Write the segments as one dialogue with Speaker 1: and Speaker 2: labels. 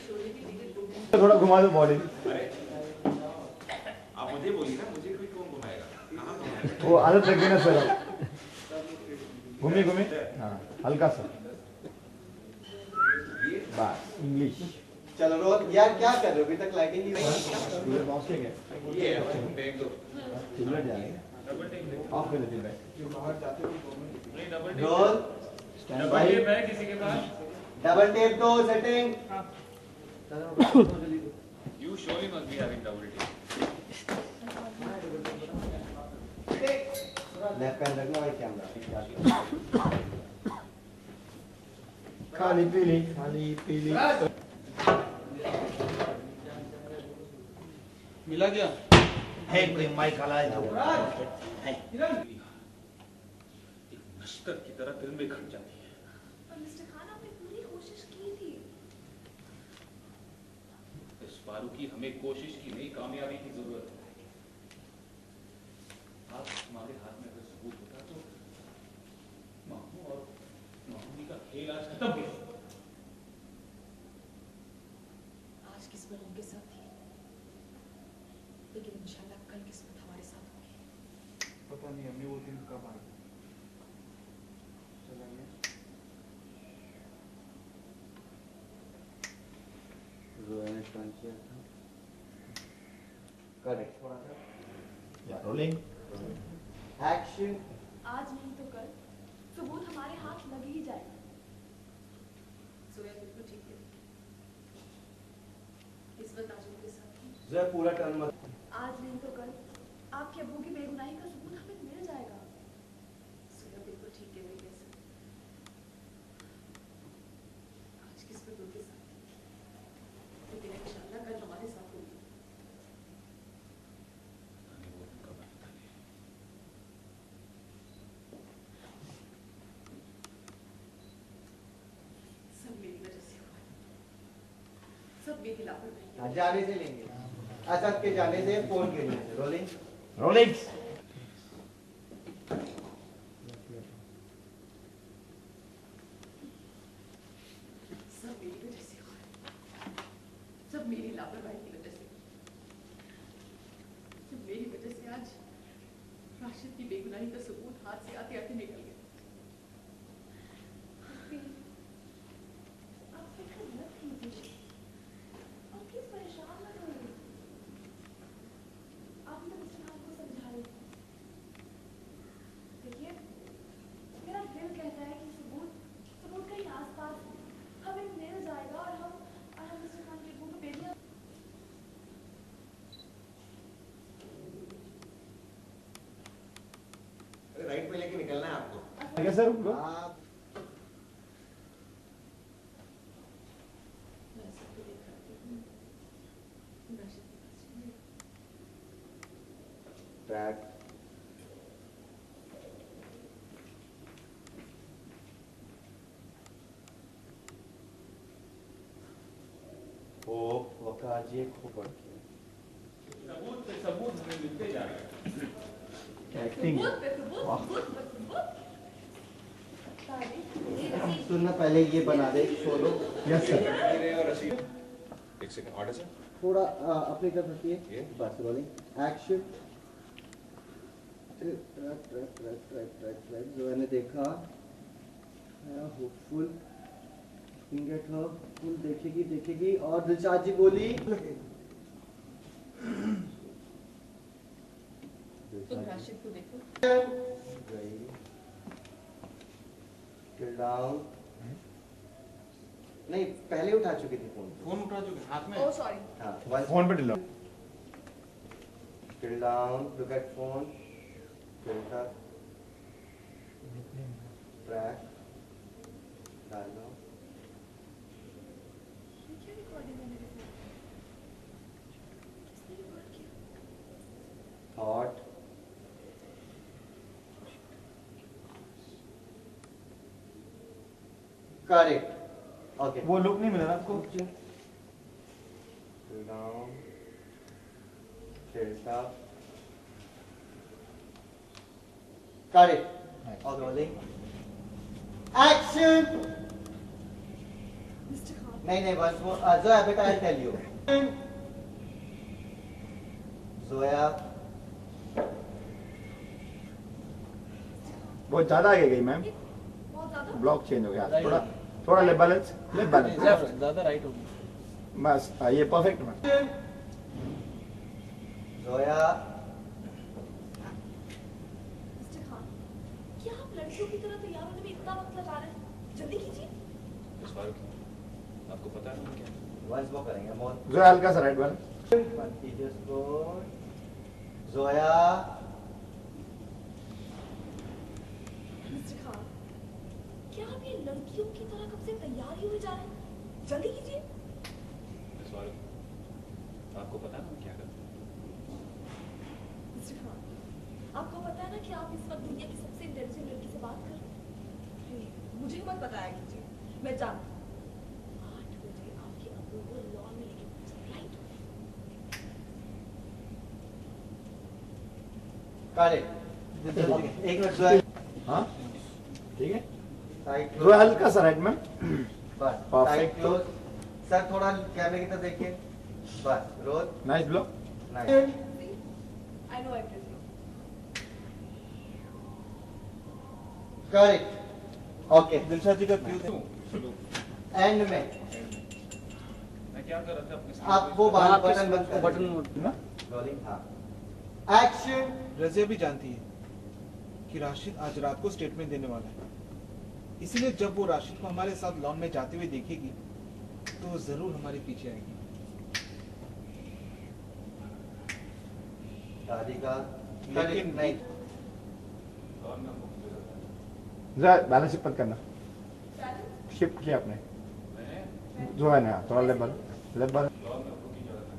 Speaker 1: थोड़ा घुमा दो बॉडी।
Speaker 2: आप मुझे बोलिए ना, मुझे कोई कौन घुमाएगा? कहाँ घुमाएगा?
Speaker 1: वो आदत लग गई ना सर। घूमिए घूमिए, हाँ हल्का सा बस। इंग्लिश
Speaker 3: चलो रोल यार, क्या कर रहे हो? अभी तक लाइटिंग नहीं हुई।
Speaker 2: ये देख दो।
Speaker 1: चिल्ला जाएगा, ऑफ कर दे चिल्ला।
Speaker 3: Roll
Speaker 1: stand by.
Speaker 4: किसी के पास
Speaker 3: डबल टेप दो, setting.
Speaker 4: You surely must be having double tape.
Speaker 3: Left hand रखना भाई कैमरा।
Speaker 1: खाली पीली, खाली पीली।
Speaker 4: मिला क्या?
Speaker 1: है कोई माइक वाला है तो
Speaker 4: एक नश्तर की तरह दिल में घट जाती है।
Speaker 5: पर मिस्टर खान, आपने पूरी कोशिश की थी।
Speaker 4: इस फारूकी हमें कोशिश की नहीं, कामयाबी की जरूरत है। आज हमारे हाथ में अगर सबूत होता तो मामू और मामूनी का खेल आज खत्म हो गया।
Speaker 5: आज किस्मत उनके साथ थी, लेकिन इंशाल्लाह कल किस्मत हमारे साथ होगी।
Speaker 4: पता नहीं हमें वो दिन कब आएगा। चला गया।
Speaker 3: करेक्ट, थोड़ा सा
Speaker 1: या रोलिंग।
Speaker 3: एक्शन।
Speaker 5: आज नहीं तो कल सबूत हमारे हाथ लग ही जाएगा। सोया बिल्कुल ठीक है, किस्मत आज उनके साथ थी।
Speaker 3: जरा पूरा टर्न मत।
Speaker 5: आज नहीं तो कल आपके अब्बू की बेगुनाही का सबूत हमें मिल जाएगा। सोया बिल्कुल ठीक है मेरी कैसे। आज किस्मत उनके साथ थी, लेकिन इंशाल्लाह कल हमारे साथ होगी।
Speaker 4: हमें वो दिन कब आएगा?
Speaker 5: सब मेरी वजह से हुआ, सब मेरी लापरवाही।
Speaker 3: जाने से लेंगे, असद के जाने से, फोन के जाने से। रोलिंग।
Speaker 1: रोलिंग।
Speaker 5: सब मेरी वजह से हुआ, सब मेरी लापरवाही की वजह से। सब मेरी वजह से आज राशिद की बेगुनाही का सबूत हाथ से आते आते निकल गया। आप फिक्र मत कीजिए, आप प्लीज परेशान मत होइए। आप तो मिस्टर खान को समझा रहे थे। देखिए, मेरा दिल कहता है कि सबूत कहीं आसपास है, हमें मिल जाएगा और हम मिस्टर खान के को बेटियां।
Speaker 3: राइट में लेके निकलना है आपको।
Speaker 1: क्या सर उनको?
Speaker 3: आप
Speaker 5: मैं सबको देख करती हूँ, राशिद के पास चलिए।
Speaker 3: ट्रैक। ओ वकाजी खूब बढ़ती है।
Speaker 4: सबूत पे सबूत हमें मिलते जा रहे हैं।
Speaker 1: एक्टिंग।
Speaker 5: सबूत पे सबूत,
Speaker 1: वाह।
Speaker 5: सबूत पे सबूत। तारीफ।
Speaker 3: सुनना, पहले ये बना दे सोलो।
Speaker 1: Yes sir.
Speaker 2: एक सेकंड, ऑर्डर सर।
Speaker 3: थोड़ा अपनी तरफ रखिए।
Speaker 2: ये?
Speaker 3: बस rolling. Action. Track track track track track track जो मैंने देखा होपफुल फिंगर था फुल देखेगी देखेगी और दिलशाद जी बोली।
Speaker 5: तुम राशिद को देखो।
Speaker 3: डाउन। नहीं, पहले उठा चुकी थी फोन।
Speaker 4: फोन उठा चुके हाथ में।
Speaker 5: Oh sorry.
Speaker 3: हाँ,
Speaker 1: फोन पे डिलो।
Speaker 3: Till down, look at phone, filter, track, dialogue.
Speaker 5: ये क्या रिकॉर्डिंग है मेरे फोन? किसने रिकॉर्ड किया?
Speaker 3: Thought. Correct. Okay.
Speaker 1: वो लुक नहीं मिला ना आपको?
Speaker 3: Till down, filter. Correct. Okay. Rolling. Action.
Speaker 5: Mister Khan,
Speaker 3: नहीं once more. Zoya, बेटा, I'll tell you. Zoya.
Speaker 1: बहुत ज्यादा आगे गई मैम,
Speaker 5: बहुत ज्यादा
Speaker 1: ब्लॉक चेंज हो गया,
Speaker 4: Right.
Speaker 1: थोड़ा थोड़ा लेफ्ट बैलेंस, लेफ्ट बैलेंस,
Speaker 4: ज्यादा राइट हो गया।
Speaker 1: बस ये perfect ma'am.
Speaker 3: Zoya.
Speaker 5: Mister Khan, क्या आप लड़कियों की तरह तैयार होने में इतना वक्त लगा रहे हैं? जल्दी कीजिए।
Speaker 2: इस बार आपको पता है ना क्या?
Speaker 3: Once more करेंगे, more.
Speaker 1: जो हल्का सा right balance,
Speaker 3: Continuous forward. Zoya.
Speaker 5: Mister Khan, क्या आप ये लड़कियों की तरह कब से तैयार ही हुए जा रहे हैं? जल्दी कीजिए।
Speaker 2: इस बार आपको पता है ना क्या करता
Speaker 5: मिस्टर खान, आपको पता है ना कि आप इस वक्त दुनिया की सबसे इंटेलिजेंट लड़की से बात कर रहे हैं? मुझे मत बताया कीजिए, मैं जानती हूँ। 8 बजे आपके अप्रूवल लॉन में लेके राइट।
Speaker 3: Got it. Okay, एक मिनट Zoya.
Speaker 1: हाँ ठीक है,
Speaker 3: Tight
Speaker 1: जो
Speaker 3: close.
Speaker 1: हल्का सा राइट मैम,
Speaker 3: बस.
Speaker 1: Perfect.
Speaker 3: Tight close. सर थोड़ा कैमरे की तरफ देखिए. बस. Roll.
Speaker 1: Nice block,
Speaker 3: Nice.
Speaker 5: I know everything.
Speaker 3: Got it. Okay.
Speaker 4: Dilshad ji का क्यों
Speaker 2: हूँ।
Speaker 3: End में
Speaker 2: मैं क्या कर रहा था अपने
Speaker 3: आप वो बटन बंद कर
Speaker 4: बटन
Speaker 1: ना
Speaker 3: रोलिंग. हाँ. Action.
Speaker 6: रजिया भी जानती है कि राशिद आज रात को स्टेटमेंट देने वाला है, इसीलिए जब वो राशिद को हमारे साथ लॉन में जाते हुए देखेगी तो वो जरूर हमारे पीछे आएगी।
Speaker 3: राधिका.
Speaker 6: लेकिन
Speaker 3: नहीं.
Speaker 1: जरा बैलेंस शिफ्ट मत करना,
Speaker 5: Balance?
Speaker 1: शिफ्ट किया आपने,
Speaker 2: मैं
Speaker 1: जो है ना थोड़ा left balance, left balance,
Speaker 2: lawn में आपको की जगह था,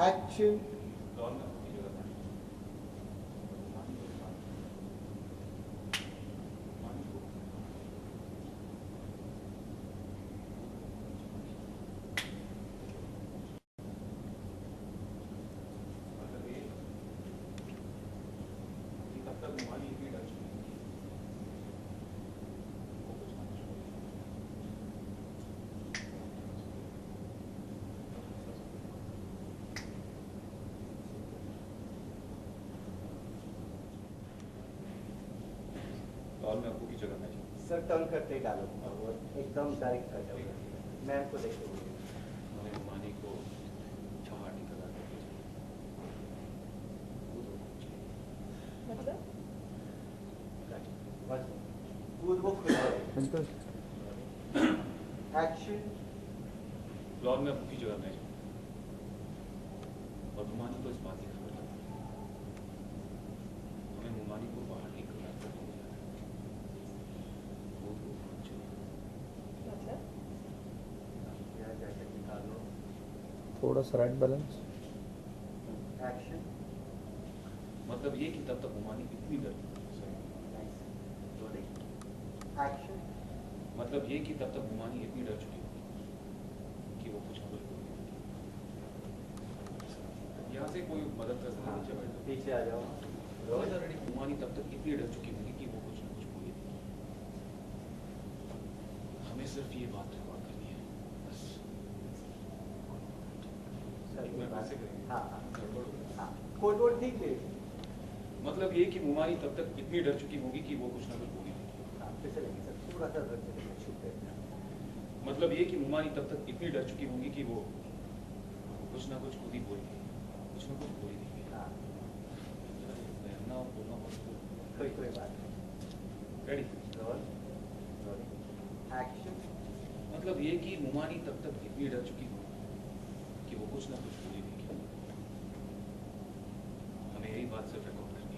Speaker 3: Action.
Speaker 2: लॉन में आपको की जगह था। मतलब ये कि तब तक घुमानी इतनी डर चुकी है। वो कुछ ना कुछ लॉन में आपको की जगह मैं
Speaker 3: सर टर्न करते ही डालो और एकदम डायरेक्ट कर जाओ. मैम को देखो.
Speaker 2: हमें घुमाने को बाहर निकल आते हैं।
Speaker 5: मतलब?
Speaker 3: बस. कूद वो खुद जाए.
Speaker 1: बिल्कुल
Speaker 3: Action.
Speaker 2: लॉन में आपकी जगह मैं और घुमानी को इस बात की खबर लगी। हमें घुमानी को बाहर निकल आते हैं। वो
Speaker 5: मतलब?
Speaker 3: या जैकेट निकालो.
Speaker 1: थोड़ा सा राइट बैलेंस,
Speaker 3: Action.
Speaker 2: मतलब ये कि तब तक घुमानी इतनी डर
Speaker 3: Nice. Rolling. Action.
Speaker 2: मतलब ये कि तब तक घुमानी इतनी डर चुकी होगी कि वो कुछ ना कुछ बोलेगी। यहाँ से कोई मदद कर सकता है नीचे बैठ जाओ।
Speaker 3: पीछे आ जाओ.
Speaker 2: रोज ऑलरेडी घुमानी तब तक इतनी डर चुकी होगी कि वो कुछ ना कुछ बोलेगी। हमें सिर्फ ये बात रिकॉर्ड करनी है बस।
Speaker 3: सर
Speaker 2: एक मिनट ऐसे करेंगे।
Speaker 3: हाँ हाँ
Speaker 2: गड़बड़ हो गई।
Speaker 3: हाँ. कोड वोड ठीक ले.
Speaker 2: मतलब ये कि घुमानी तब तक इतनी डर चुकी होगी कि वो कुछ ना कुछ बोलेगी।
Speaker 3: हाँ फिर चलेंगे सर. पूरा सा रख के छुप गए.
Speaker 2: मतलब ये कि मुमानी तब तक इतनी डर चुकी होंगी कि वो कुछ ना कुछ खुद ही बोलेगी, कुछ ना कुछ बोल ही देंगे।
Speaker 3: हाँ.
Speaker 2: बहना और बोलना बहुत
Speaker 3: कोई बात नहीं.
Speaker 2: रेडी।
Speaker 3: रोल. रोलिंग. Action.
Speaker 2: मतलब ये कि मुमानी तब तक इतनी डर चुकी होगी कि वो कुछ ना कुछ बोल ही देंगे। हमें यही बात सिर्फ रिकॉर्ड करनी है।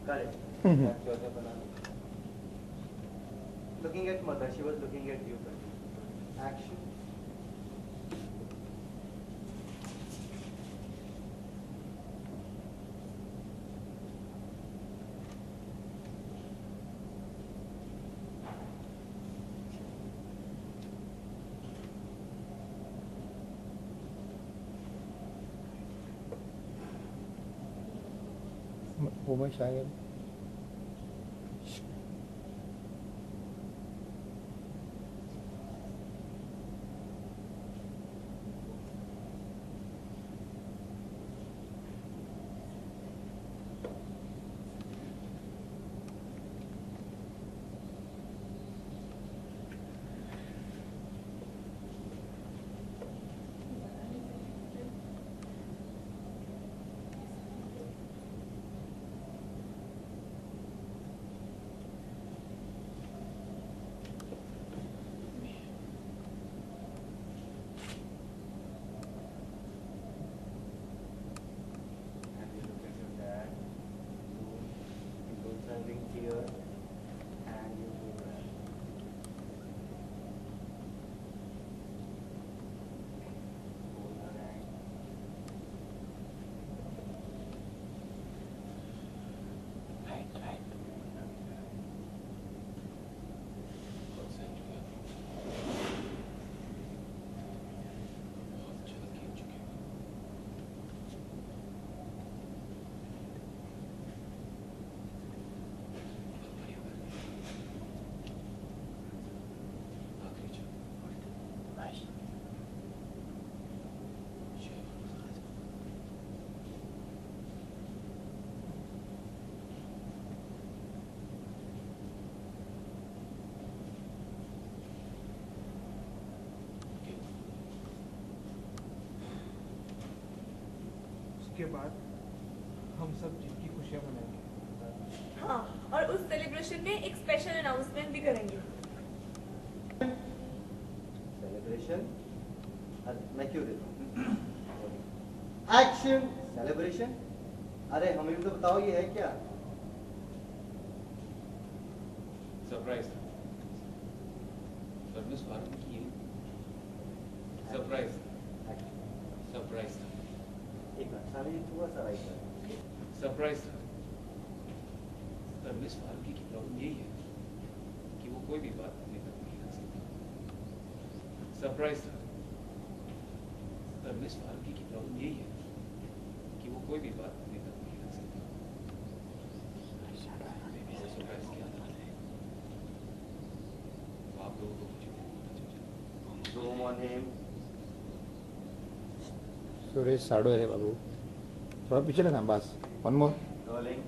Speaker 3: Correct.
Speaker 1: Mhm.
Speaker 3: That's what happened. Looking at mother, she was looking at you. Action.
Speaker 1: वो वो मैं शायद
Speaker 3: And you look at your dad. You go standing here, and you go back. Hold her hand.
Speaker 1: Right right
Speaker 4: बहुत सही हो गया। बहुत अच्छा खेल चुके हो। बहुत बढ़िया कर दिया। आखिरी चल।
Speaker 1: नाइस
Speaker 6: उसके बाद हम सब जीत की खुशियां मनाएंगे।
Speaker 5: हाँ, और उस सेलिब्रेशन में एक स्पेशल अनाउंसमेंट भी करेंगे।
Speaker 3: सेलिब्रेशन? मैं क्यों देता हूँ? एक्शन! सेलिब्रेशन? अरे हमें भी तो बताओ ये है क्या?
Speaker 4: सरप्राइज था। सरप्राइज फारूक की है। सरप्राइज सरप्राइज था।
Speaker 3: एक मिनट, साले थोड़ा सा राइट कर।
Speaker 4: सरप्राइज था। पर मिस फारूकी की प्रॉब्लम यही है कि वो कोई भी बात अपने तक नहीं रख सकती। सरप्राइज था। पर मिस फारूकी की प्रॉब्लम यही है कि वो कोई भी बात अपने तक नहीं रख सकती। सरप्राइज क्या था? वो आप लोगों को कुछ भी नहीं पता चल जाए।
Speaker 3: Zoom on him.
Speaker 1: सुरेश साड़ो है रे बाबू थोड़ा पीछे लेना बस one more
Speaker 3: Rolling.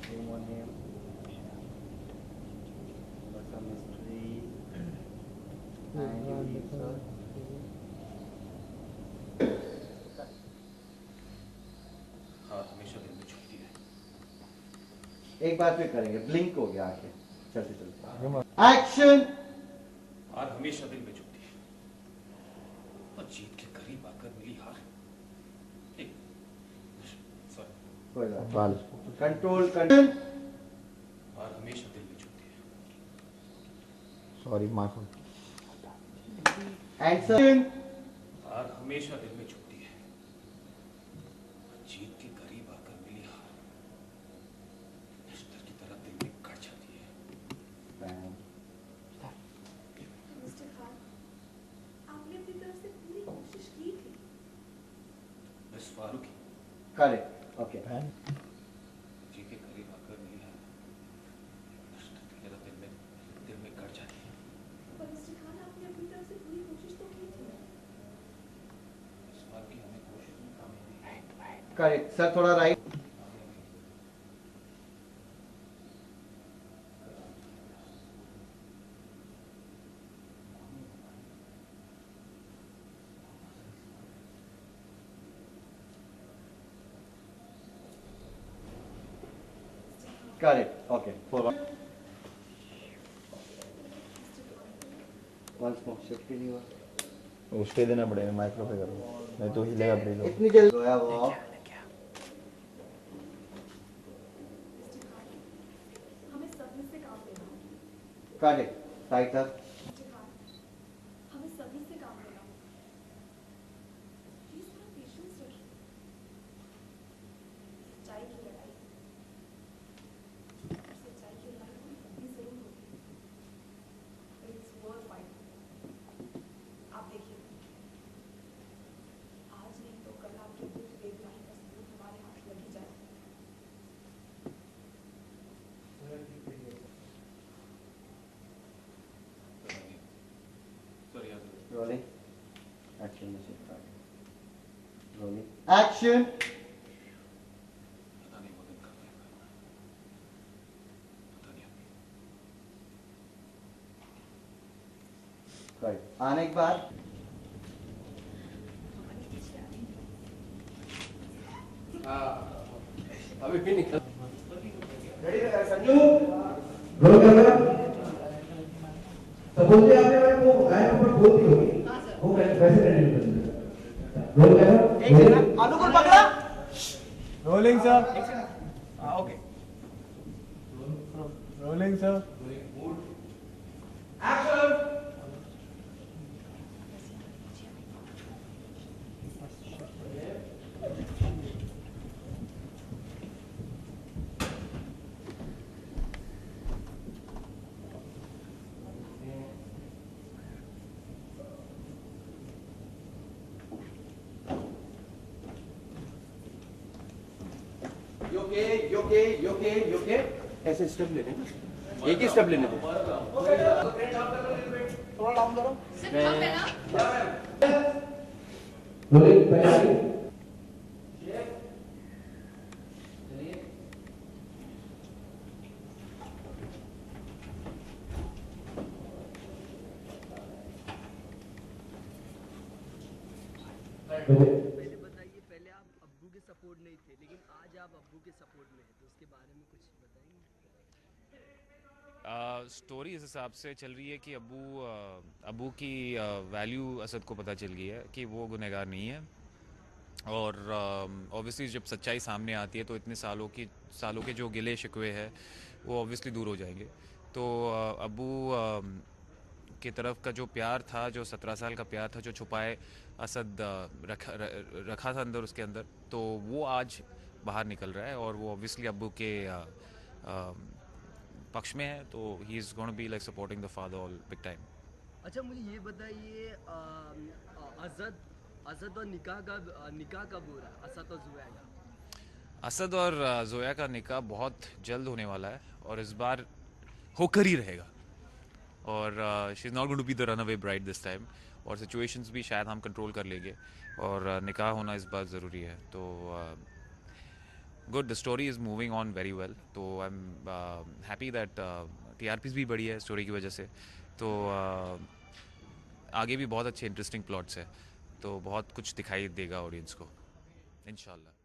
Speaker 3: Zoom on him. What's the mystery? And you leave, sir.
Speaker 4: हाँ, हमेशा दिल में छुपती है।
Speaker 3: एक बार फिर करेंगे, ब्लिंक हो गया आंखें। चलते चलते एक्शन!
Speaker 4: हार हमेशा दिल में चुभती है और जीत के करीब आकर मिली हार एक सॉरी
Speaker 3: कोई बात
Speaker 1: बाल
Speaker 3: नहीं। Control control.
Speaker 4: हार हमेशा दिल में चुभती है।
Speaker 1: Sorry my fault
Speaker 3: action!
Speaker 4: हार हमेशा दिल में चुभती है और जीत के करीब आकर मिली हार बिस्तर की तरह दिल में कट जाती है।
Speaker 5: मिस्टर खान, आपने अपनी तरफ से पूरी कोशिश की थी।
Speaker 4: Miss Farooqui
Speaker 3: correct, okay.
Speaker 4: जीत के करीब आकर मिली हार बिस्तर की तरह दिल में कट जाती है।
Speaker 5: पर मिस्टर खान, आपने अपनी तरफ से पूरी कोशिश तो की थी।
Speaker 4: मिस फारूकी हमें कोशिश में कामयाबी
Speaker 3: करेक्ट सर, थोड़ा right. Correct, okay. Once more, shift नहीं हुआ।
Speaker 1: उसके देना पड़ेगा माइक्रो पे करो नहीं तो हिलेगा ब्रेल
Speaker 3: इतनी जल्दी होया वो।
Speaker 5: मिस्टर खान, हमें सभी से काम लेना होगा।
Speaker 3: Correct, right sir.
Speaker 5: Mister Khan, हमें सभी से काम लेना होगा। प्लीज थोड़ा पेशेंस रखिए। सच्चाई की लड़ाई, सच्चाई की लड़ाई थोड़ी लंबी जरूर होगी, but it's worth fighting. आप देखिए, आज नहीं तो कल आपके विरुद्ध बेगुनाही का सबूत हमारे हाथ लग ही जाएगा।
Speaker 2: सॉरी यार
Speaker 3: Rolling. Action music start. Rolling. Action.
Speaker 2: पता नहीं वो दिन कब आएगा पता नहीं अभी
Speaker 3: Right. आने के बाद
Speaker 7: अभी भी निकल
Speaker 8: संजू रोल कैमरा सपोज आपने भाई वो गायब पर बोलती होगी वो वैसे रेडी कर रोल कैमरा
Speaker 6: अनुकुल पकड़ा
Speaker 1: rolling sir okay rolling sir
Speaker 8: action योके ऐसे स्टेप लेने एक ही स्टेप लेने दो
Speaker 6: थोड़ा डाउन करो
Speaker 5: सिर्फ कम है ना
Speaker 8: रोलिंग पहले आगे
Speaker 7: पहले बताइए, पहले आप अब्बू के सपोर्ट नहीं थे लेकिन आज आप अब्बू के सपोर्ट में हैं, तो उसके बारे में कुछ बताएंगे?
Speaker 4: स्टोरी इस हिसाब से चल रही है कि अब्बू की वैल्यू असद को पता चल गई है कि वो गुनहगार नहीं है और ऑब्वियसली जब सच्चाई सामने आती है तो इतने सालों के जो गिले शिकवे हैं वो ऑब्वियसली दूर हो जाएंगे। तो अब्बू की तरफ का जो प्यार था, जो 17 साल का प्यार था जो छुपाए असद रखा था अंदर उसके अंदर, तो वो आज बाहर निकल रहा है और वो ऑब्वियसली अब्बू के पक्ष में है, तो he is gonna be like supporting the father all big time.
Speaker 7: अच्छा मुझे ये बताइए, असद और निकाह कब हो रहा है, असद और ज़ुया का?
Speaker 4: असद और ज़ोया का निकाह बहुत जल्द होने वाला है और इस बार होकर ही रहेगा और she is not going to be the runaway bride this time और सिचुएशंस भी शायद हम कंट्रोल कर लेंगे और निकाह होना इस बार ज़रूरी है। तो good, the story is moving on very well, तो I am happy that TRPs भी बढ़ी है स्टोरी की वजह से, तो आगे भी बहुत अच्छे इंटरेस्टिंग प्लॉट्स है, तो बहुत कुछ दिखाई देगा ऑडियंस को इंशाल्लाह।